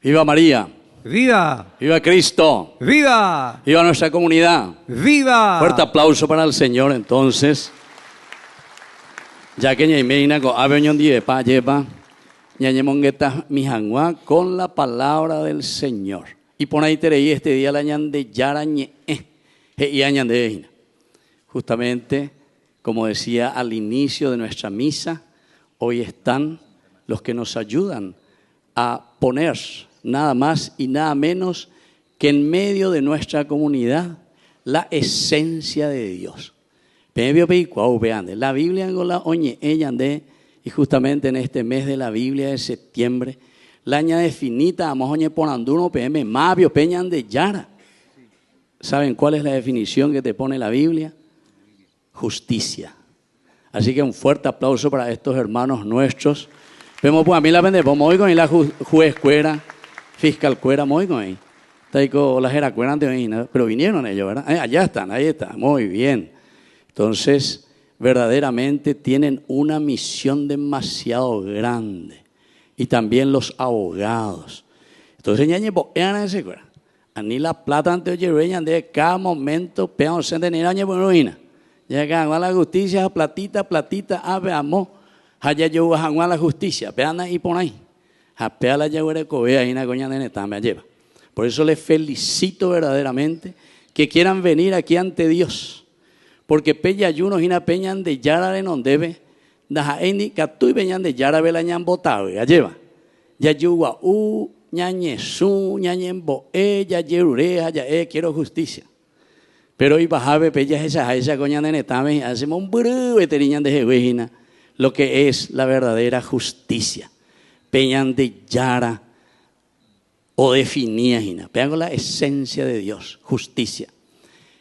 ¡Viva María! ¡Viva! ¡Viva Cristo! ¡Viva! ¡Viva nuestra comunidad! ¡Viva! Fuerte aplauso para el Señor, entonces. Ya que ñaimena con aveñón die pa lleva, ñañemongueta mijangua con la palabra del Señor. Y por ahí tereí este día la ñande yarañe, y añande. Justamente, como decía al inicio de nuestra misa, hoy están los que nos ayudan a poner nada más y nada menos que en medio de nuestra comunidad la esencia de Dios. La Biblia y justamente en este mes de la Biblia de septiembre, la aña definita, vamos a poner PM, mavio, peñan de yara. ¿Saben cuál es la definición que te pone la Biblia? Justicia. Así que un fuerte aplauso para estos hermanos nuestros. Vemos pues a mí la vende, pues muy con la juez cuera, fiscal cuera, muy con ahí. Taico las era cuera antes, pero vinieron ellos, ¿verdad? Allá están, ahí está, muy bien. Entonces, verdaderamente tienen una misión demasiado grande. Y también los abogados. Entonces, ñañepo, eran ese cuera. Ani la plata ante oye de cada momento, pean se de año por ruina. Llegan a la justicia, platita, veamos. Haya yo a la justicia, vean ahí por ahí. Japea la yagüere cobea y na coña de neta me lleva. Por eso les felicito verdaderamente que quieran venir aquí ante Dios. Porque peña ayunos y na peñan de yara de non debe, da eni catu y peñan de yara velañan botado, ya lleva. Ya yuwa ñañe su, ñañembo, ya yerurea, ya quiero justicia. Pero hoy bajabe peña esa coña de neta me hacemos un buru veteriñan de jehuejina. Lo que es la verdadera justicia. Peñan de yara o definías, pegan la esencia de Dios, justicia.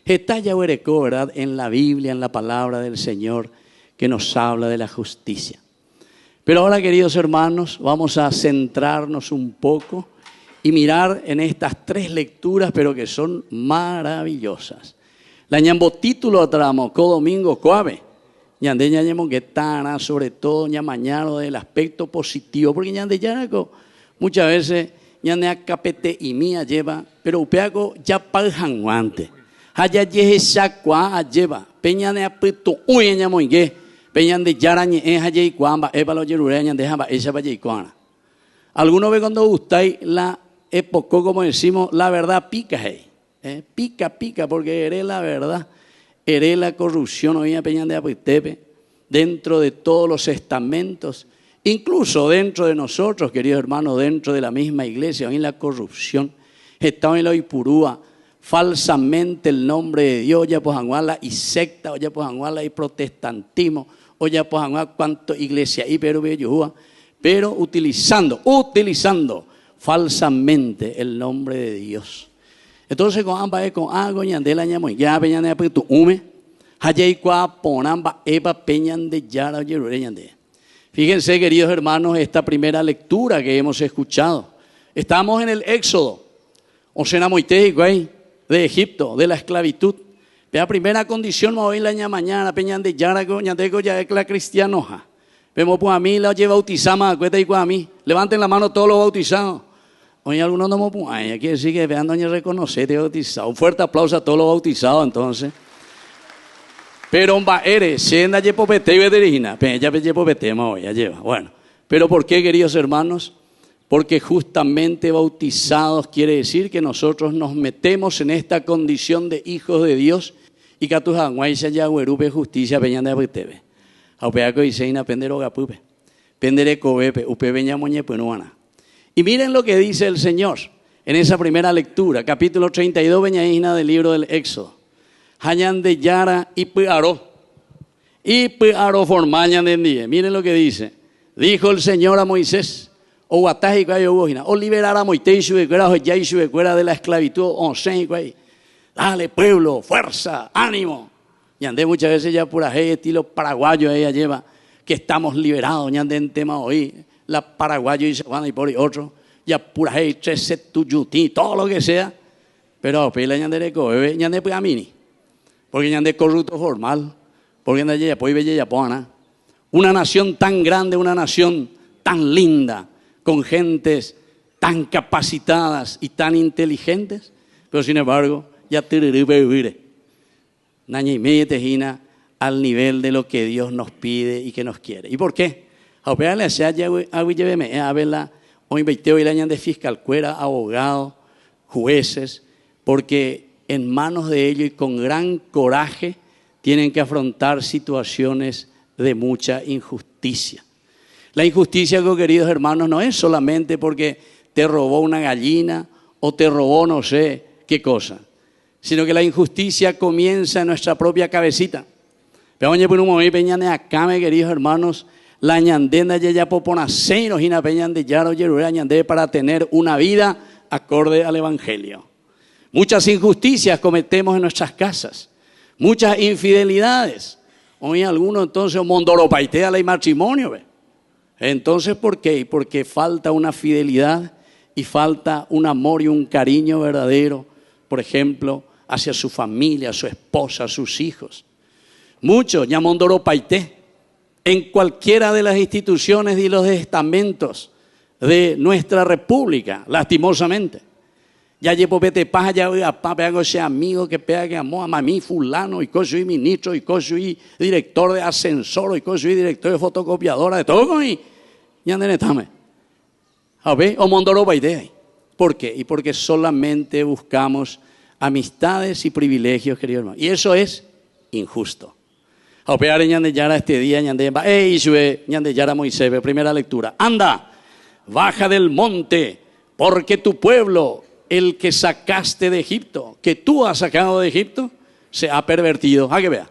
Está ya ¿verdad? En la Biblia, en la palabra del Señor, que nos habla de la justicia. Pero ahora, queridos hermanos, vamos a centrarnos un poco y mirar en estas tres lecturas, pero que son maravillosas. La ñambo título tramo, co domingo coave. Ñande ñañemo que tana, sobre todo ña mañana del aspecto positivo, porque ñande yaraco muchas veces ñande acapete y mía lleva, pero upeaco ya paljanguante. Haya yeje shakwa lleva, peña de apeto uy ñamo ingue, peña de yarañe haya y cuamba, eva lo yerure ñande jamba esa vaya y cuana. Algunos ve cuando gustáis la época, como decimos, la verdad pica, pica, porque eres la verdad. Heré la corrupción hoy en Peñan de Apitepe, dentro de todos los estamentos, incluso dentro de nosotros, queridos hermanos, dentro de la misma iglesia, hoy en la corrupción, está en la Ipurúa, falsamente el nombre de Dios, ya pues anguala y secta, o ya pues anguala y protestantismo, o ya pues anguala cuanto iglesia y pero utilizando falsamente el nombre de Dios. Entonces con ambas con algo ñandela ñamo ya peñan de apetu ume hayay kwa ponamba eva peñan de yara yerure ñande. Fíjense, queridos hermanos, esta primera lectura que hemos escuchado. Estamos en el Éxodo, o sea, de Egipto, de la esclavitud. La primera condición hoy la mañana peñan de yara ñandego ya es la cristianoja. Vemos pues a mí la lleva bautizada, cuenta y a mí. Levanten la mano todos los bautizados. Oye, algunos no me pueden, quiere decir que vean doña reconocer te bautizado. Un fuerte aplauso a todos los bautizados entonces. Pero eres, sienda yepopete y veterina, ya yepopete ya lleva. Bueno, pero ¿por qué, queridos hermanos? Porque justamente bautizados quiere decir que nosotros nos metemos en esta condición de hijos de Dios y que a tus anguaisas ya huerupe justicia peñan de apetebe. Aupeaco dice ina pendero gapupe, pendere cobepe, upe veña moñe penuana. Y miren lo que dice el Señor en esa primera lectura, capítulo 32, veñaína del libro del Éxodo. Hayan de yara y piaro formañan de día. Miren lo que dice. Dijo el Señor a Moisés, o guataje o liberar a Moisés de la esclavitud, dale pueblo, fuerza, ánimo. Y andé muchas veces ya pura estilo paraguayo, ella lleva, que estamos liberados, ñande en tema hoy. La paraguayo y Juan y por otro, ya pura hey, tuyuti, todo lo que sea, pero pela ñande bebé, ñande amini, porque ñande corrupto formal, porque ñande ya pues bella yapona, una nación tan grande, una nación tan linda, con gentes tan capacitadas y tan inteligentes, pero sin embargo, ya vivir al nivel de lo que Dios nos pide y que nos quiere. ¿Y por qué? Hoy de fiscal cuera, abogados, jueces, porque en manos de ellos y con gran coraje tienen que afrontar situaciones de mucha injusticia. La injusticia, queridos hermanos, no es solamente porque te robó una gallina o te robó no sé qué cosa, sino que la injusticia comienza en nuestra propia cabecita. Pero por un momento, acá, queridos hermanos, la ñandenda ya poponaceiros y na peñan de yaro yerura ñande para tener una vida acorde al Evangelio. Muchas injusticias cometemos en nuestras casas, muchas infidelidades. Hoy algunos entonces mondoropaitea la matrimonio, ¿ve? Entonces, ¿por qué? Porque falta una fidelidad y falta un amor y un cariño verdadero, por ejemplo, hacia su familia, su esposa, sus hijos. Muchos ñamondoropaité en cualquiera de las instituciones y los estamentos de nuestra república, lastimosamente. Ya llevo vete paja, ya voy a papá, hago ese amigo que pega que amó a mami fulano, y co soy ministro, y co soy director de ascensor, y co soy director de fotocopiadora, de todo con y ñandenetame. A ver, o mondoroba idea. ¿Por qué? Y porque solamente buscamos amistades y privilegios, queridos hermanos. Y eso es injusto. A ver, ñande yara este día, ñande yara Moisés, primera lectura. Anda, baja del monte, porque tu pueblo, el que sacaste de Egipto, que tú has sacado de Egipto, se ha pervertido. A que vea.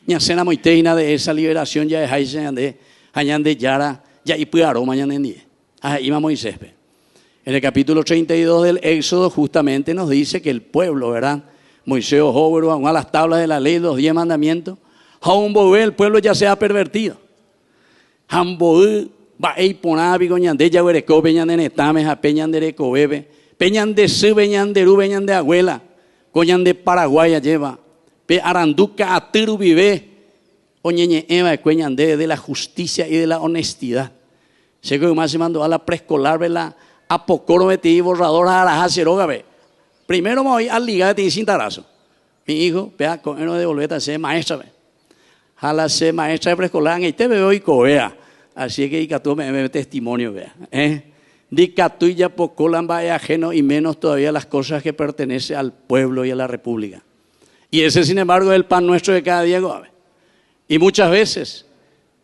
Ña cena moiteina de esa liberación ya dejáis ñande yara, ya y puaro mañana en día. Iba Moisés. En el capítulo 32 del Éxodo justamente nos dice que el pueblo, ¿verdad? Moisés ojo, a las tablas de la ley, los 10 mandamientos. El pueblo ya se ha pervertido. Peñan de su, peñan de ru, peñan de abuela, coñan de Paraguay lleva, pe aranduca atiru vive, oñeñe eva de la justicia y de la honestidad. Sé que más se mandó a la preescolar, la a pocoro metí borrador a la jaceroga, ve. Primero me voy a ligar de sin tarazo. Mi hijo, vea, con él de volver a ser maestra, ve. A la ser maestra de preescolar, y te veo y covea. Así que y tú me testimonio, vea. Dicatú ya poco lamba es ajeno y menos todavía las cosas que pertenecen al pueblo y a la república. Y ese, sin embargo, es el pan nuestro de cada día. Y muchas veces,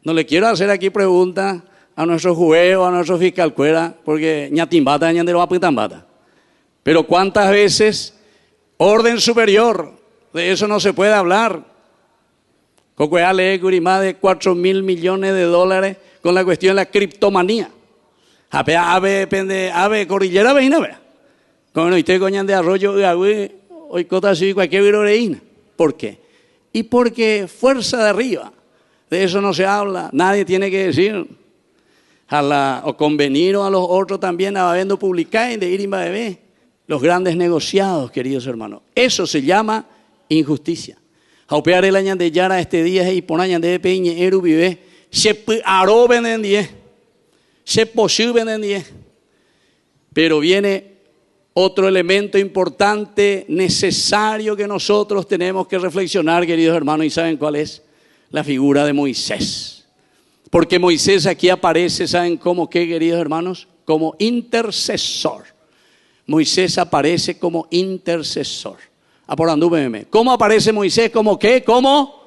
no le quiero hacer aquí preguntas a nuestro juez, a nuestro fiscal cuera, porque ñatimbata, ñandero apitambata. Pero cuántas veces orden superior, de eso no se puede hablar. Cocuea lee más de 4.000 millones de dólares con la cuestión de la criptomanía. Ave, cordillera veina, vea. Con usted coñan de arroyo, hoy cota así, cualquier viroreína. ¿Por qué? Y porque fuerza de arriba, de eso no se habla, nadie tiene que decir. O convenir a los otros también a habiendo publicar de ir y bebé. Los grandes negociados, queridos hermanos. Eso se llama injusticia. Jaupear el año de Yara este día y ponañan de peñe eru vive, se aroben en 10. Se posible en 10. Pero viene otro elemento importante, necesario que nosotros tenemos que reflexionar, queridos hermanos, ¿y saben cuál es? La figura de Moisés. Porque Moisés aquí aparece, ¿saben cómo qué, queridos hermanos? Como intercesor. Moisés aparece como intercesor. ¿Cómo aparece Moisés? ¿Cómo qué? Como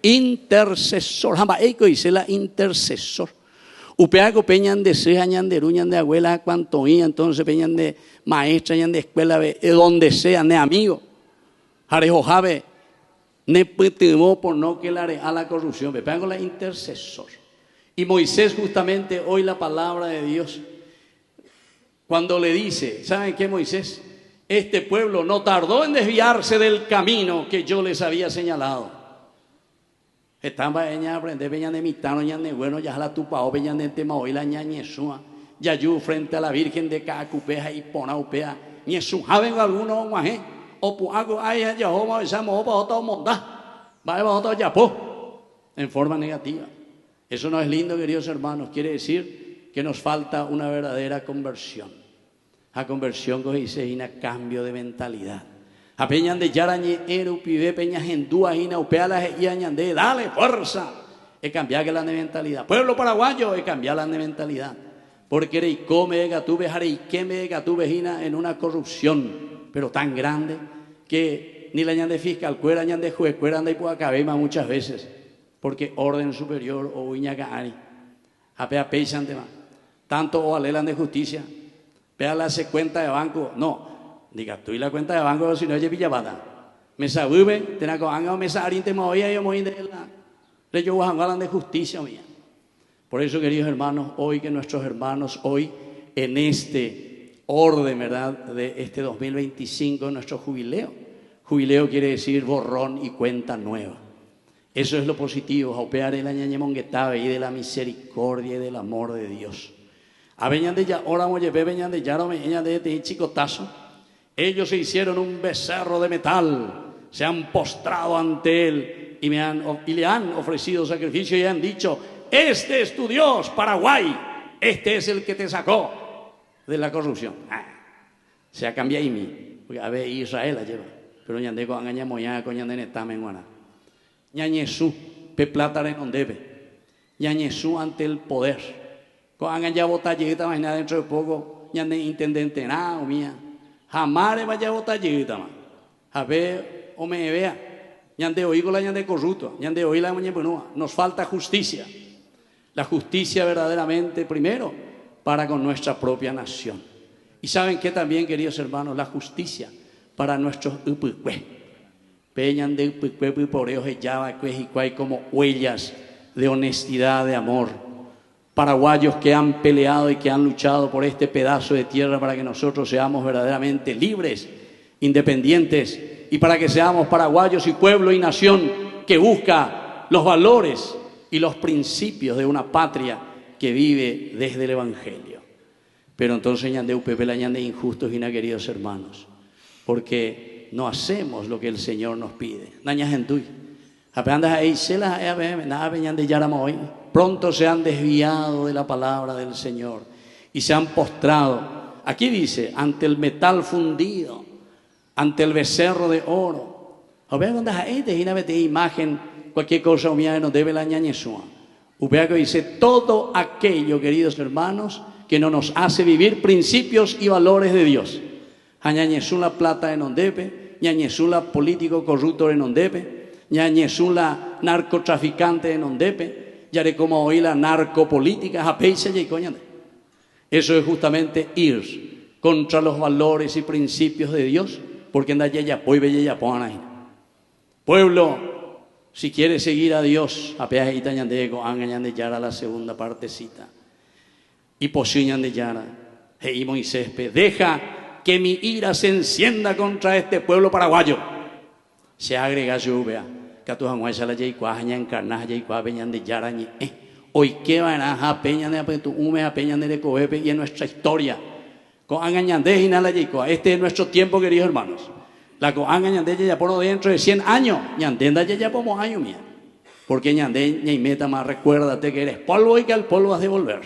intercesor. Jamaico dice la intercesor. Upeaco peñan de seja, ñan de ruñan de abuela, cuanto y entonces peñan de maestra, ñan de escuela, donde sea, ne amigo. Jarejo jave, ne putimó por no que la a la corrupción. Pegan la intercesor. Y Moisés justamente hoy la palabra de Dios, cuando le dice, ¿saben qué Moisés? Este pueblo no tardó en desviarse del camino que yo les había señalado. Estaba ella aprender peñan de mitano, ñan de bueno, ya la tupao, peñan de tema hoy la ñañesúa, ya yo frente a la Virgen de Cacupeja y Ponaupea, ñesúa vengo alguno guajé, o pues algo ay ya homa besamos opa otro monda, va otro yapó, en forma negativa. Eso no es lindo, queridos hermanos, quiere decir que nos falta una verdadera conversión. A conversión que dice una cambio de mentalidad. A peñan de yarañe eru pibe peña gendúa ina upeala y añande, dale fuerza. Es cambiar que la de mentalidad. Pueblo paraguayo es cambiar la de mentalidad. Porque rey come gatube harei queme gatube ina en una corrupción, pero tan grande que ni la ñande fiscal cuera ñande juez cuera anda y pueda cabema muchas veces. Porque orden superior o uñacaari. Apea peisan tema. Tanto o alelan de justicia. Pea la se cuenta de banco. No. Diga tú y la cuenta de banco si no es pillabada. Mesa bube, tenaco anga mesa arinte moía yo moí de la. Le yo hablan de justicia mía. Por eso, queridos hermanos, hoy que nuestros hermanos hoy en este orden, ¿verdad? De este 2025 nuestro jubileo. Jubileo quiere decir borrón y cuenta nueva. Eso es lo positivo, aupear el añañemonguetabe y de la misericordia y del amor de Dios. A veñan de ya, ahora moye veñan de ya, veñan de este chicotazo. Ellos se hicieron un becerro de metal, se han postrado ante él y le han ofrecido sacrificio y han dicho: este es tu Dios, Paraguay, este es el que te sacó de la corrupción. Se ha cambiado y mí, porque a ver Israel la lleva, pero ñande con angaña moya con ñande netamen guana. Ñañesú, pe plata no debe. Ñañesú ante el poder. Con angaña botallita, imagina dentro de poco, ñande intendente nada, o mía. Jamás le vaya botallita, man. A ver, o me vea. Ñande oígo la ñande corrupto, ñande oí la ñande benúa. Nos falta justicia. La justicia verdaderamente, primero, para con nuestra propia nación. Y saben que también, queridos hermanos, la justicia para nuestros upucue. Peñan de upucue poreos y como huellas de honestidad, de amor. Paraguayos que han peleado y que han luchado por este pedazo de tierra para que nosotros seamos verdaderamente libres, independientes y para que seamos paraguayos y pueblo y nación que busca los valores y los principios de una patria que vive desde el Evangelio. Pero entonces ñande upepe la ñande injustos y queridos hermanos, porque no hacemos lo que el Señor nos pide. Naña gentui. Pronto se han desviado de la palabra del Señor y se han postrado. Aquí dice, ante el metal fundido, ante el becerro de oro. A ver dónde hay de imagen, cualquier cosa mía no debe la ñañesua. Upea que dice todo aquello, queridos hermanos, que no nos hace vivir principios y valores de Dios. Ñañesú la plata en ondepe, ñañesú la político corrupto en ondepe, ñañesú la narcotraficante en ondepe, ya de como hoy la narcopolítica, japeisa y coñande. Eso es justamente ir contra los valores y principios de Dios, porque anda ya pueblo, si quiere seguir a Dios, apeas y tañandego, angañan de yara la segunda partecita. Y posiñan de yara, y Moisés, deja que mi ira se encienda contra este pueblo paraguayo. Se agrega lluvia, que a tu janguaya la yaicuá, encarnaja yaicuá, peñan de yara, hoy que van a peñan de apetu, a peñan de coepe y en nuestra historia. Con angañan de la yaicuá, este es nuestro tiempo, queridos hermanos. La coanga ñande ya por dentro de 100 años, ñandenda ya como años mía. Porque ñande ñaimeta más recuérdate que eres polvo y que al polvo has de volver.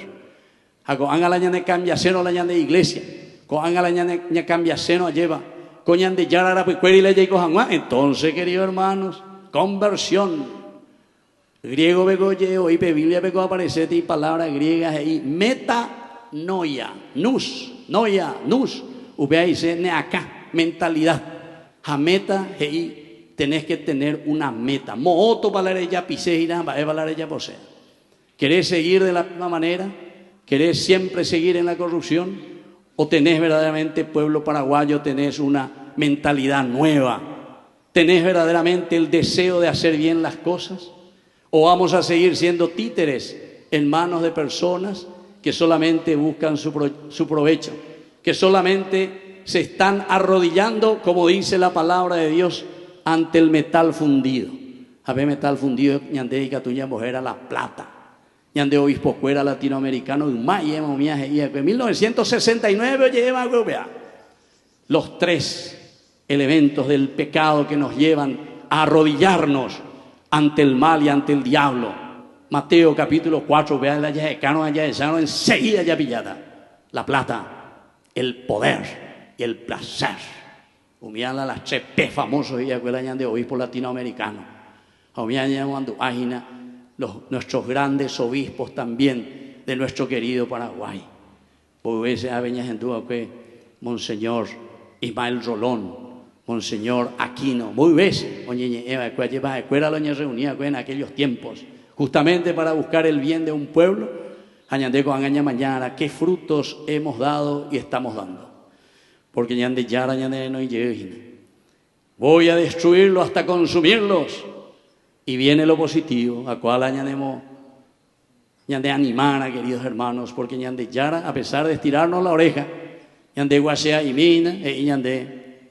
A coanga la ñande cambia seno la ñande iglesia. Coanga la ñande cambia seno lleva. Coñande yarara pues cueri la yaico jangua. Entonces, queridos hermanos, conversión. Griego begoyeo y Biblia bego aparecete y palabras griegas y metanoia, noia, nus. Ubea dice neacá, mentalidad. Jameta, hey, tenés que tener una meta. Mooto balarella piseira, balarella posee. ¿Querés seguir de la misma manera? ¿Querés siempre seguir en la corrupción? ¿O tenés verdaderamente, pueblo paraguayo, tenés una mentalidad nueva? ¿Tenés verdaderamente el deseo de hacer bien las cosas? ¿O vamos a seguir siendo títeres en manos de personas que solamente buscan su provecho? Que solamente se están arrodillando, como dice la palabra de Dios, ante el metal fundido. A ver, metal fundido, ñande y catuña era la plata. Ñande obispo fuera latinoamericano, en 1969 lleva los 3 elementos del pecado que nos llevan a arrodillarnos ante el mal y ante el diablo. Mateo capítulo 4, vean allá de Cano, allá de Sano, enseguida ya pillada. La plata, el poder y el placer. Humillan las tres P famosos y acuerdan de obispos latinoamericanos. Humillan cuando ágina nuestros grandes obispos también de nuestro querido Paraguay. Por veces a veñas en duda que Monseñor Ismael Rolón, Monseñor Aquino, muy veces, oye, escuela la reunía en aquellos tiempos, justamente para buscar el bien de un pueblo, añandeco angaña mañana, qué frutos hemos dado y estamos dando. Porque ñande yara ñande no llegue. Voy a destruirlo hasta consumirlos. Y viene lo positivo, a cual añademos ñande animar, queridos hermanos, porque ñande yara, a pesar de estirarnos la oreja, ñande guasea y mina, y ñande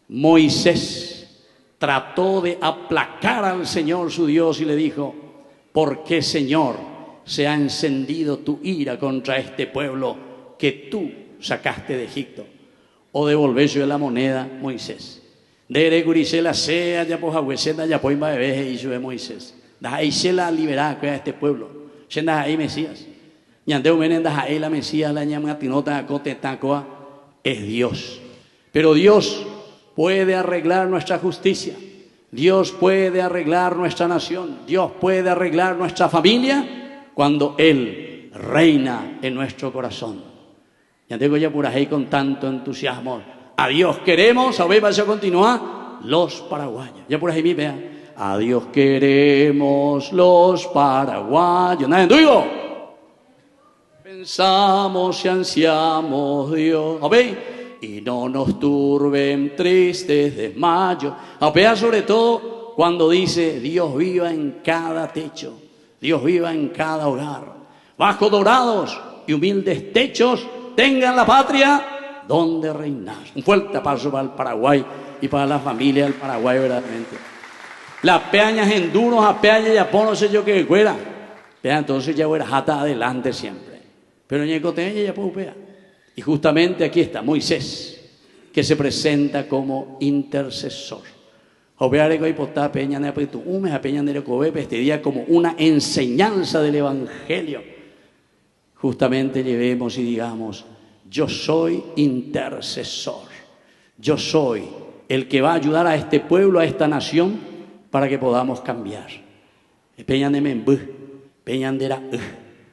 Moisés trató de aplacar al Señor su Dios y le dijo: ¿por qué, Señor, se ha encendido tu ira contra este pueblo que tú sacaste de Egipto? O devolverse la moneda, Moisés. De Guricela sea ya por Agüeseta ya por Imbaebeje y de Moisés. Da ahí se la liberar a este pueblo. Shenda ahí Mesías. Ñandeu menendas ahí la Mesías la llama tinota cote tacoa es Dios. Pero Dios puede arreglar nuestra justicia. Dios puede arreglar nuestra nación. Dios puede arreglar nuestra familia cuando Él reina en nuestro corazón. Ya tengo ya por ahí con tanto entusiasmo. A Dios queremos, a ver, vaya a continuar, los paraguayos. Ya por ahí mi vea. A Dios queremos los paraguayos. ¿Nadie digo? Pensamos y ansiamos Dios. A ver, y no nos turben tristes desmayos. A ver, sobre todo cuando dice Dios viva en cada techo. Dios viva en cada hogar. Bajo dorados y humildes techos tengan la patria donde reinar. Un fuerte aplauso para el Paraguay y para la familia del Paraguay, verdaderamente. Las peañas en duros, a peañas ya no sé yo qué fuera. Pero entonces ya fuera jata adelante siempre. Pero ñecoteña ya puedo pear. Y justamente aquí está Moisés, que se presenta como intercesor. Este día como una enseñanza del Evangelio. Justamente llevemos y digamos: yo soy intercesor. Yo soy el que va a ayudar a este pueblo, a esta nación, para que podamos cambiar. Peñan de Membú, peñan de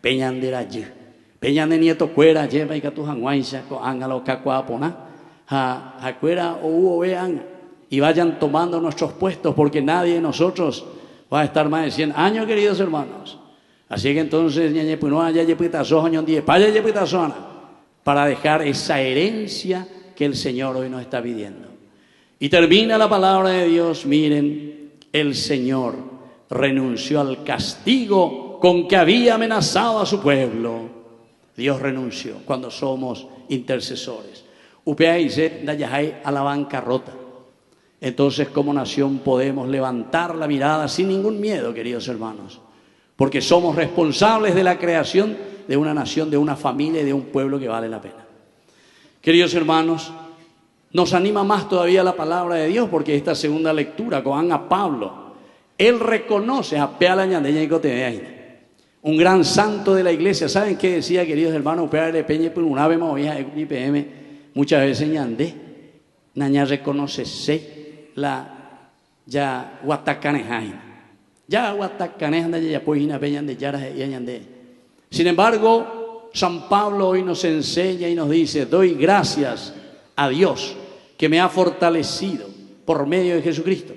Peñandera ye. Peñande nieto cuera lleva y catu hanguaisha co ángalo cacuapona. Ha cuera o hubo vean y vayan tomando nuestros puestos, porque nadie de nosotros va a estar más de 100 años, queridos hermanos. Así que entonces para dejar esa herencia que el Señor hoy nos está pidiendo. Y termina la palabra de Dios. Miren, el Señor renunció al castigo con que había amenazado a su pueblo. Dios renunció cuando somos intercesores. Upea dice a la bancarrota. Entonces, como nación podemos levantar la mirada sin ningún miedo, queridos hermanos, porque somos responsables de la creación de una nación, de una familia y de un pueblo que vale la pena. Queridos hermanos, nos anima más todavía la palabra de Dios, porque esta segunda lectura con a Pablo, él reconoce a Pealañandeña y Cotedeaina, un gran santo de la iglesia. ¿Saben qué decía, queridos hermanos? Una vez muchas veces ñandé, naña reconoce la ya guatacanejaina. Ya guatacaneja ya pues peñan de yaras y añandé. Sin embargo, San Pablo hoy nos enseña y nos dice: doy gracias a Dios que me ha fortalecido por medio de Jesucristo.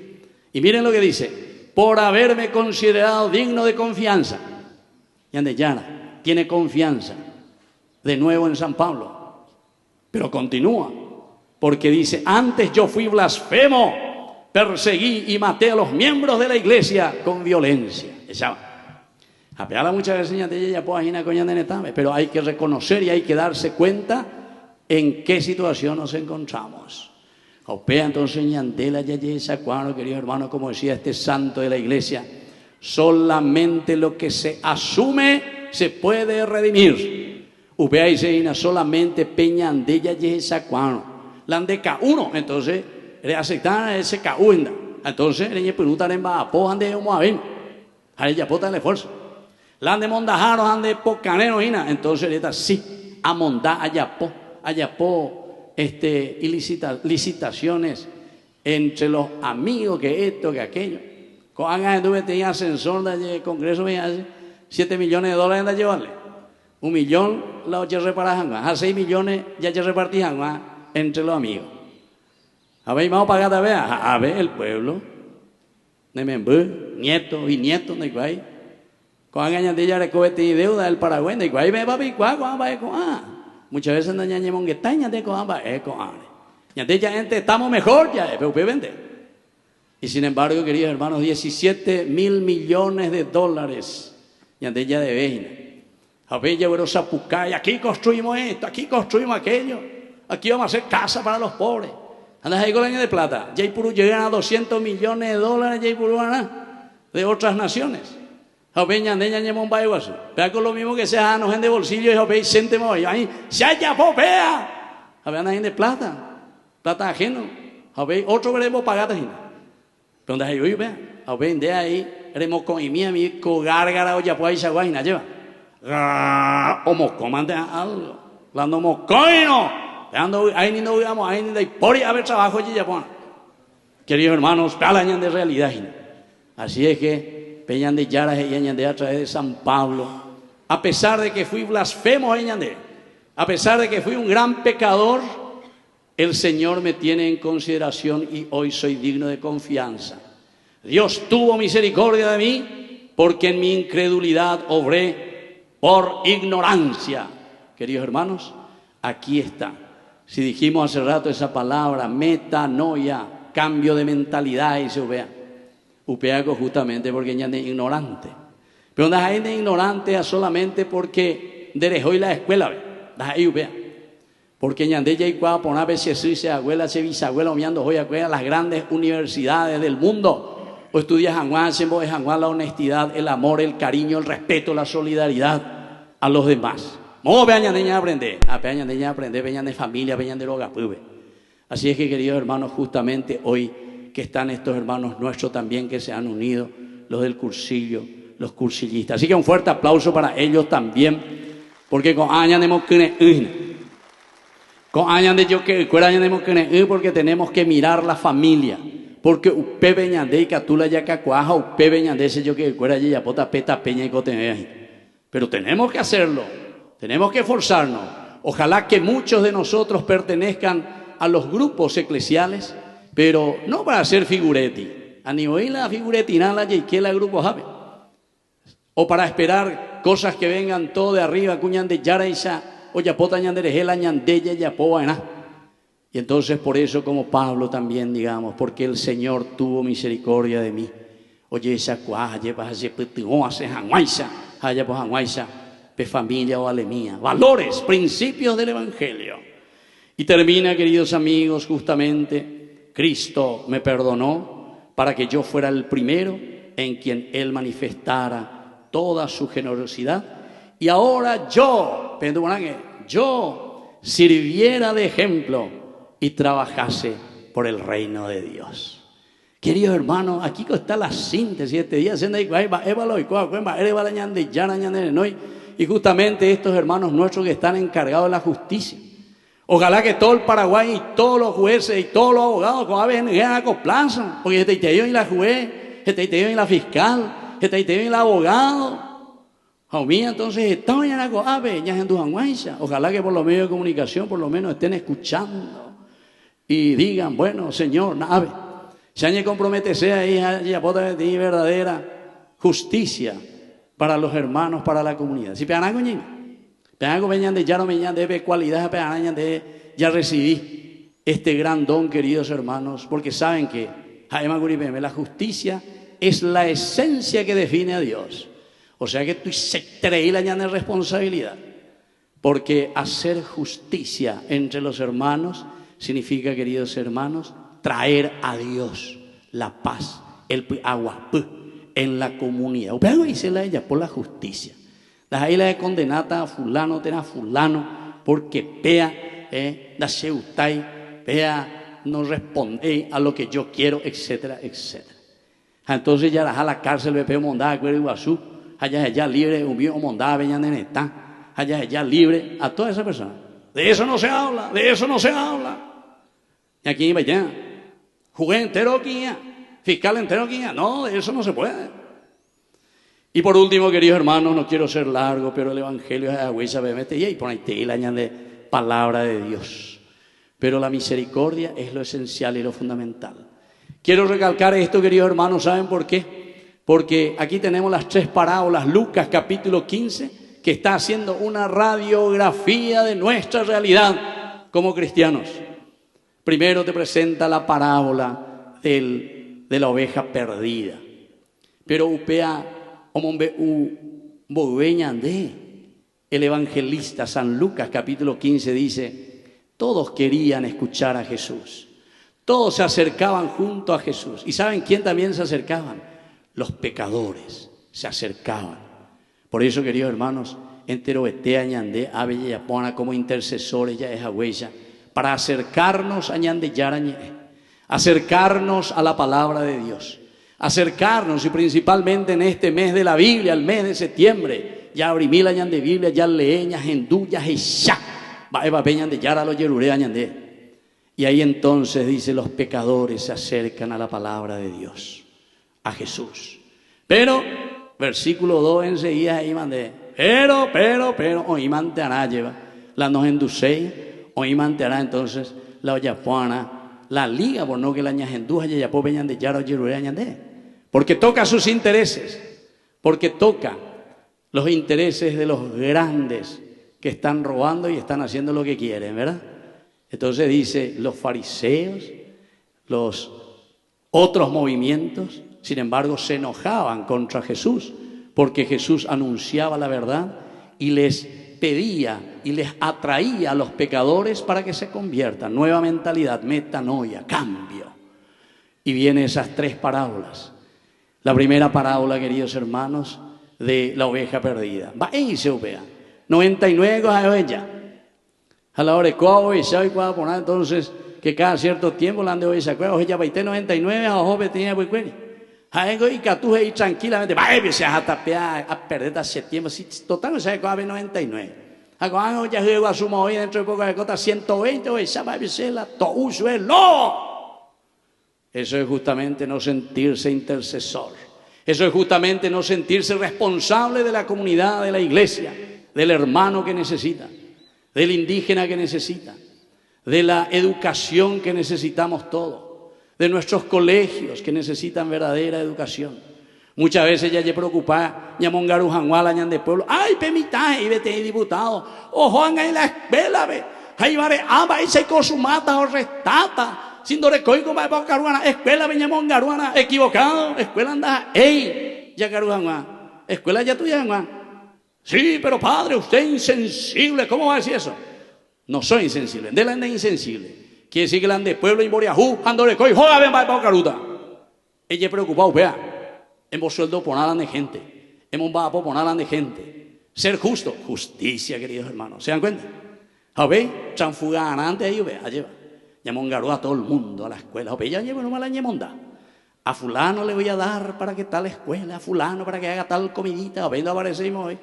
Y miren lo que dice: por haberme considerado digno de confianza. Yande Yara tiene confianza de nuevo en San Pablo, pero continúa, porque dice: antes yo fui blasfemo, perseguí y maté a los miembros de la iglesia con violencia. Apeala muchas veces ya pero hay que reconocer y hay que darse cuenta en qué situación nos encontramos. Opea entonces ñandela ya esa cuadro, querido hermano, como decía este santo de la iglesia: solamente lo que se asume se puede redimir. Upea y seina solamente peñandella y esa cuadro. La de K1, entonces le aceptan ese K1. Entonces le preguntan en Bapo ande como a ver. A ella pota el esfuerzo. La de mondajaros, ande pocaneros, entonces ahorita sí, a mondá, allapó, y licitaciones entre los amigos, que esto, que aquello. Con hagan tuve tenía ascensor de Congreso, me hace $7 millones de llevarle. 1 millón la ocho reparan, a 6 millones ya se repartían entre los amigos. A ver, vamos a pagar también, a ver el pueblo, nietos y nietos, ¿no hay? Con hagan ya recoge deuda del Paraguay, ¿no hay? Ve papi, muchas veces no ñañemos que taña de coamba, ya gente estamos mejor ya, pero vende. Y sin embargo, queridos hermanos, 17 mil millones de dólares ya de vejina. A ver, ya bueno, Zapucay, aquí construimos esto, aquí construimos aquello, aquí vamos a hacer casa para los pobres. Andas ahí con el año de plata, ya puro llegan a 200 millones de dólares, ya puro de otras naciones. A ver, ya ñañemos baiguazo. Vea con lo mismo que sea, no gente de bolsillo, y a ver, siénteme hoy, ahí, se haya popea. A ver, anda gente de plata ajeno. A ver, otro veremos pagar de pero donde hay vea, a ver, de ahí, haremos con mi cogárgara o ya pues ahí se aguaina, lleva. O moscomante algo, hablando moscoino, ahí ni no digamos, ahí ni de por a ver trabajo allí ya pues. Queridos hermanos, palañan de realidad. Así es que, peñan de Yara y Ñandé a través de San Pablo, a pesar de que fui blasfemo Ñandé, a pesar de que fui un gran pecador, el Señor me tiene en consideración y hoy soy digno de confianza. Dios tuvo misericordia de mí porque en mi incredulidad obré por ignorancia. Queridos hermanos, aquí está. Si dijimos hace rato esa palabra, metanoia, cambio de mentalidad, y se upea justamente porque ya es ignorante. Pero no hay de ignorante solamente porque dejó la escuela, ahí upea. Porque ñandé ya igual por una vez se abuela, se bisabuela, omiando hoy a las grandes universidades del mundo. O estudias Hanguán, la honestidad, el amor, el cariño, el respeto, la solidaridad a los demás. No vean ñandé ya aprender, vean de aprender, vean de familia, vean de logapube. Así es que, queridos hermanos, justamente hoy que están estos hermanos nuestros también que se han unido, los del cursillo, los cursillistas. Así que un fuerte aplauso para ellos también, porque con años hemos creído. Con años de yo que tenemos que porque tenemos que mirar la familia, porque upebe ñande y catula ya cacuaja, upebe ñande ese yo que fuera ya pota peta peña y cote. Pero tenemos que hacerlo, tenemos que esforzarnos. Ojalá que muchos de nosotros pertenezcan a los grupos eclesiales, pero no para ser figuretti, a ni oír la figuretina la y que la grupo sabe, o para esperar cosas que vengan todo de arriba, cuñan de yara y sa. O yapota ñanderejela ñandella yapoa ená. Y entonces por eso como Pablo también digamos, porque el Señor tuvo misericordia de mí. Oye esa cuaja lleva hace petuo hace janguaisa, haya pues janguaisa, pe familia o alemía, valores, principios del evangelio. Y termina, queridos amigos, justamente Cristo me perdonó para que yo fuera el primero en quien Él manifestara toda su generosidad. Y ahora yo sirviera de ejemplo y trabajase por el reino de Dios. Queridos hermanos, aquí está la síntesis este día. Y justamente estos hermanos nuestros que están encargados de la justicia. Ojalá que todo el Paraguay y todos los jueces y todos los abogados con aves en acoplanzan, porque este y la juez, este y la fiscal, este y el abogado. Entonces, ojalá que por los medios de comunicación por lo menos estén escuchando y digan, bueno, Señor, se han comprometese ahí a verdadera justicia para los hermanos, para la comunidad. Si pegan algo, ya no me de cualidad, ya recibí este gran don, queridos hermanos, porque saben que la justicia es la esencia que define a Dios. O sea que tú se trae la ñana responsabilidad, porque hacer justicia entre los hermanos significa, queridos hermanos, traer a Dios la paz, el agua en la comunidad. Pero dice la ella por la justicia. Ahí la de condenata a fulano, porque pea, da seutay, pea, no responde a lo que yo quiero, etcétera, etcétera. Entonces ya a la cárcel, me peo mondada, Iguazú. allá libre, un mío mondá, veñan en está, allá libre, a toda esa persona. De eso no se habla, de eso no se habla. Y aquí vaya, jugué entero aquí, fiscal entero aquí, no, de eso no se puede. Y por último, queridos hermanos, no quiero ser largo, pero el evangelio es agüisa, bebete, y por ahí te la de palabra de Dios. Pero la misericordia es lo esencial y lo fundamental. Quiero recalcar esto, queridos hermanos, ¿saben por qué? Porque aquí tenemos las 3 parábolas, Lucas capítulo 15, que está haciendo una radiografía de nuestra realidad como cristianos. Primero te presenta la parábola de la oveja perdida. Pero upea el evangelista San Lucas capítulo 15 dice, todos querían escuchar a Jesús. Todos se acercaban junto a Jesús. ¿Y saben quién también se acercaban? Los pecadores se acercaban. Por eso, queridos hermanos, entero betea ñandé, ave yapona como intercesores ya es agüella, para acercarnos a ñande yarañe, acercarnos a la palabra de Dios, acercarnos y principalmente en este mes de la Biblia, el mes de septiembre, ya abrimí la ñande Biblia, ya leña, gendú, ya hecha, va eva peñan de yara lo yerurea ñandé. Y ahí entonces dice, los pecadores se acercan a la palabra de Dios, a Jesús. Pero, versículo 2 enseguida ahí mandé, pero, hoy manteará lleva, la nos endusei, hoy manteará entonces la oyapuana, la liga, por no que la ñajenduja ya po veñan de yara o yerurea ñandé. Porque toca sus intereses, porque toca los intereses de los grandes que están robando y están haciendo lo que quieren, ¿verdad? Entonces dice, los fariseos, los otros movimientos, sin embargo, se enojaban contra Jesús, porque Jesús anunciaba la verdad y les pedía y les atraía a los pecadores para que se conviertan. Nueva mentalidad, metanoia, cambio. Y vienen esas 3 parábolas. La primera parábola, queridos hermanos, de la oveja perdida. Va ahí se vea. 99 a ella. A la hora de cuavo y sabe cuándo poner entonces que cada cierto tiempo la han de hoy se acuerda, oye ya baité 99 a ojo tenía pues cueni. Jaengo y catuje y tranquilamente, va se a tapear a perder hace tiempo, si total se cuándo 99. Aguango ya juego a suma hoy dentro de poco de cota 120 hoy se va a ser la to no. Eso es justamente no sentirse intercesor. Eso es justamente no sentirse responsable de la comunidad, de la iglesia, del hermano que necesita, del indígena que necesita, de la educación que necesitamos todos, de nuestros colegios que necesitan verdadera educación. Muchas veces ya se preocupa, ñamongaru janguala ñan de pueblo, ay, pemitaje, y vete diputado, ojo, en la escuela, ve, ay, vare, aba, y se consumata o restata, sin dorecoico, va a caruana, escuela, ve, ñamongaruana, equivocado, escuela anda, ey, ya caruana, escuela ya tuya, janguana. Sí, pero padre, usted es insensible. ¿Cómo va a decir eso? No soy insensible. De la ande insensible. Quiere decir que la ande pueblo y moriajú, ando de coi, joda, ven, va a caruta. Ella es preocupado, vea. Hemos sueldo poner de gente. Hemos va a poner de gente. Ser justo. Justicia, queridos hermanos. ¿Se dan cuenta? ¿A ver? Transfugan antes ahí, vea, lleva. Llamón garú a todo el mundo a la escuela. ¿A ver? Ya lleva nomás la ñemonda. A fulano le voy a dar para que tal escuela, a fulano para que haga tal comidita. A ver, lo aparecemos hoy.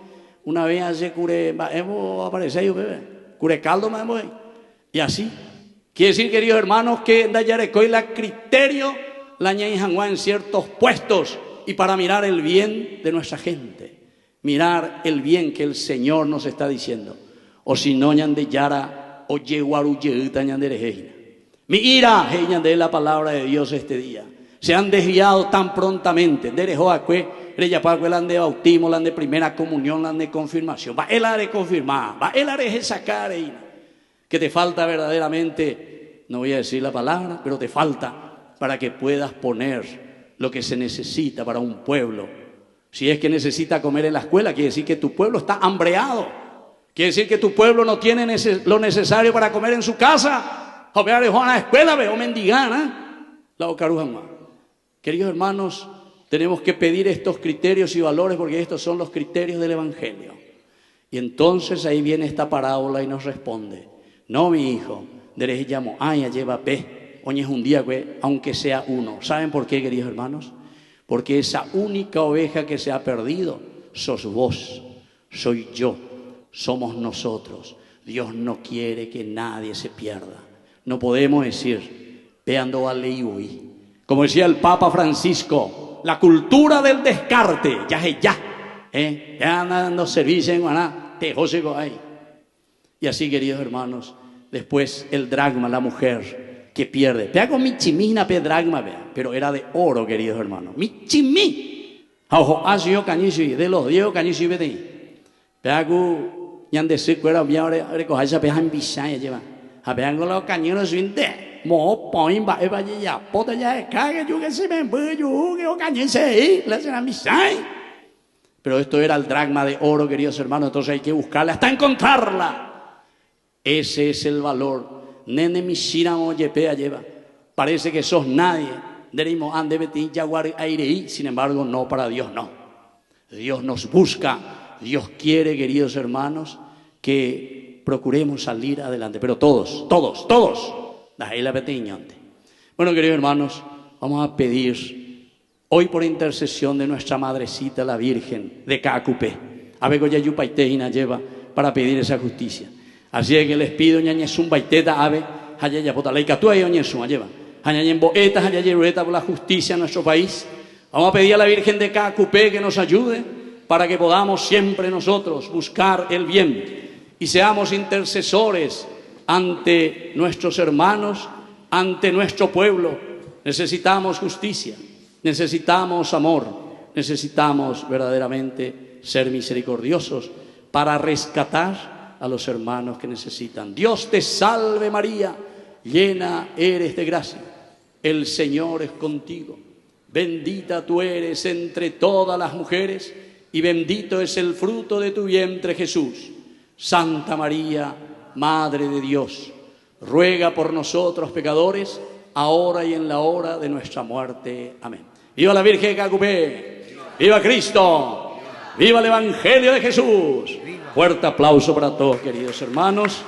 Una vez hace cure, hemos aparecido, bebé, cure caldo, y así. Quiere decir, queridos hermanos, que en Dayarecoy la criterio la ñainjanguá en ciertos puestos y para mirar el bien de nuestra gente, mirar el bien que el Señor nos está diciendo. O si no, ñande yara, o yeguaru yeguta ñanderejejina. Mi ira, ñande la palabra de Dios este día. Se han desviado tan prontamente. Derejoacue. La de bautismo, la de primera comunión, la de confirmación. Va el área de confirmar, va el área de sacar que te falta verdaderamente, no voy a decir la palabra, pero te falta para que puedas poner lo que se necesita para un pueblo. Si es que necesita comer en la escuela, quiere decir que tu pueblo está hambreado. Quiere decir que tu pueblo no tiene lo necesario para comer en su casa. O vean a la escuela, veo mendigana, la ocaruja. Queridos hermanos, tenemos que pedir estos criterios y valores porque estos son los criterios del Evangelio. Y entonces ahí viene esta parábola y nos responde, no mi hijo, dereje llamo, ay, lleva pe, oye es un día, aunque sea uno. ¿Saben por qué, queridos hermanos? Porque esa única oveja que se ha perdido sos vos, soy yo, somos nosotros. Dios no quiere que nadie se pierda. No podemos decir, peando a ley hoy. Como decía el Papa Francisco, la cultura del descarte, ya es ya. Ya andan dando servicio en Guaná, te jósico ahí. Y así, queridos hermanos, después el dracma, la mujer que pierde. Pea con mi chimina, pe dracma, pero era de oro, queridos hermanos. Mi chimí. Ojo, así cañizo, de los 10 cañizo y vete. Pea con yan de se cuera, bien recoger esa peja en Bisaya lleva. A pegar con los cañones suinte. Mo poin ba eva ya, pota ya, caga yo que se me voy yo, que o cañense ahí, la será Bisaya. Pero esto era el dracma de oro, queridos hermanos, entonces hay que buscarla hasta encontrarla. Ese es el valor. Nene mishira mo yepea lleva. Parece que sos nadie. Derimo ande beti yaguar airei. Sin embargo, no, para Dios no. Dios nos busca. Dios quiere, queridos hermanos, que procuremos salir adelante. Pero todos. Bueno, queridos hermanos, vamos a pedir hoy por intercesión de nuestra madrecita, la Virgen de Cacupé. Abego ya yupaiteina lleva para pedir esa justicia. Así es que les pido, ñañezun baiteta ave, hayaya potaleika tú ahí ñañezun lleva. Hañañen boetas, hayaya rueta por la justicia en nuestro país. Vamos a pedir a la Virgen de Cacupé que nos ayude para que podamos siempre nosotros buscar el bien y seamos intercesores ante nuestros hermanos, ante nuestro pueblo. Necesitamos justicia. Necesitamos amor, necesitamos verdaderamente ser misericordiosos para rescatar a los hermanos que necesitan. Dios te salve María, llena eres de gracia, el Señor es contigo. Bendita tú eres entre todas las mujeres y bendito es el fruto de tu vientre Jesús. Santa María, Madre de Dios, ruega por nosotros pecadores, ahora y en la hora de nuestra muerte. Amén. ¡Viva la Virgen de Cacupé! ¡Viva Cristo! ¡Viva el Evangelio de Jesús! Fuerte aplauso para todos, queridos hermanos.